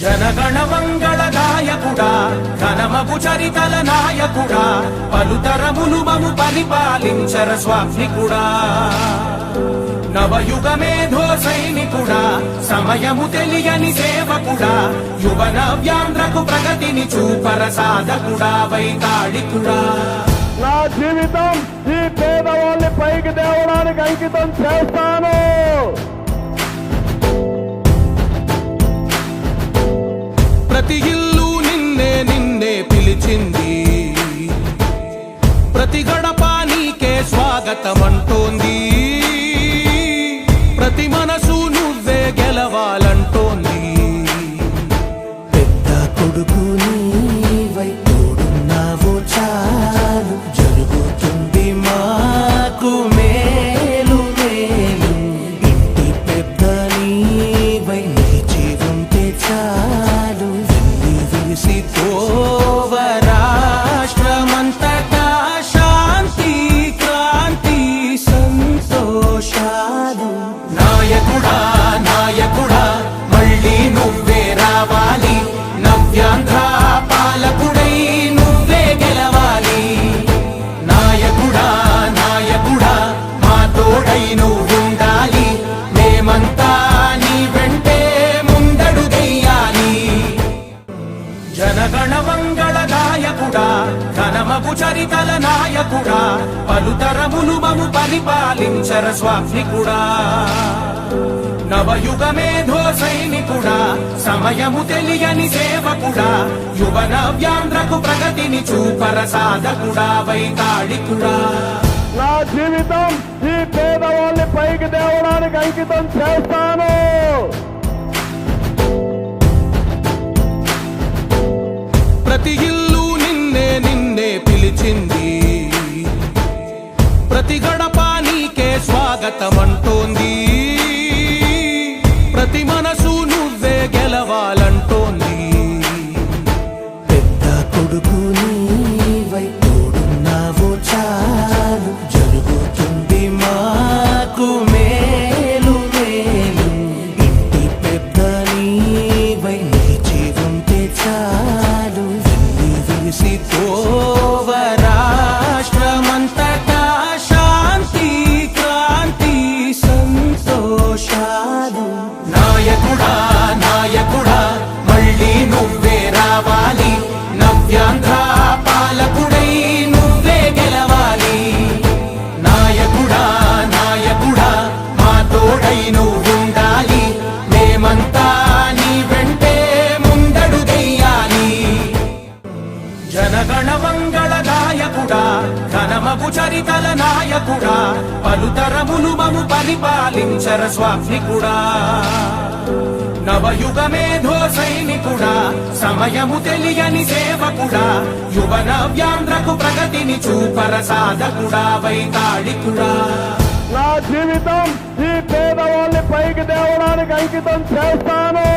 జనగణ మంగళ గాయకుడా ఘనమగు చరితల నాయకుడా పలుతరములు మము పరిపాలించర స్వామికుడా నవయుగ మేధో సైనికుడా సమయము తెలియని సేవకుడా యువన వ్యాంధ్రకు ప్రగతిని చూపర సాధకుడా వైతాళికుడా నా జీవితం ఈ పేదవాళ్ళని పైకి తేవడానికి అంకితం చేస్తాను. ప్రతి ఇల్లు నిన్నే నిన్నే పిలిచింది, ప్రతి గడప నీకే స్వాగతమంటోంది, ప్రతి మనసు నువ్వే గెలవాలంటోంది. పెద్ద కొడుకు నీవై తోడున్నావు చాలు, జరుగుతుంది మాకు మేలు మేలు. ఇంటి పెద్ద నీవై నిలిచి ఉంటే చాలు, వెళ్ళి విసి పోవ రాష్ట్రమంతటా శాంతి క్రాంతి సంతోషాలు. నాయకుడా నాయకుడా మళ్ళీ నువ్వే రావాలి, నవ్యాంధ్ర పాలకుడై నువ్వే గెలవాలి. నాయకుడా నాయకుడా మా తోడై నువ్వుండాలి, మేమంతా నీ వెంటే ముందడుగెయ్యాలి. జనగణ మంగళ గాయకుడా ఘనమగు చరితల నాయకుడా పలుతరములు మము పరిపాలించర స్వామికుడా నవయుగ మేధో సైనికుడా సమయము తెలియని సేవకుడా యువన వ్యాంధ్రకు ప్రగతిని చూపర సాధకుడా వైతాళికుడా నా జీవితం ఈ పేదవాళ్ళని పైకి తేవడానికి అంకితం చేస్తాను. ప్రతి ఇల్లు నిన్నే నిన్నే పిలిచింది, ప్రతి గడప నీకే స్వాగతమంటోంది, ప్రతి మనసు నువ్వే గెలవాలంటోంది. పెద్ద కొడుకు నీవై తోడున్నావు చాలు, జరుగుతుంది మాకు మేలు మేలు. ఇంటి పెద్ద నీవై నిలిచి ఉంటే చాలు, వెళ్ళి విసి పోవ రాష్ట్రమంతటా శాంతి క్రాంతి సంతోషాలు. నాయకుడా నాయకుడా మళ్ళీ నువ్వే రావాలి, నవ్యాంధ్ర పాలకుడై నువ్వే గెలవాలి. నాయకుడా నాయకుడా మా తోడై నువ్వుండాలి, మేమంతా నీ వెంటే ముందడుగెయ్యాలి. జనగణ మంగళ గాయకుడా ఘనమగు చరితల నాయకుడా పలుతరములు మము పరిపాలించర స్వామికుడా నవయుగ మేధో సైనికుడా సమయము తెలియని సేవకుడా యువన వ్యాంధ్రకు ప్రగతిని చూపర సాధకుడా వైతాళికుడా నా జీవితం ఈ పేదవాళ్ళని పైకి తేవడానికి అంకితం చేస్తాను.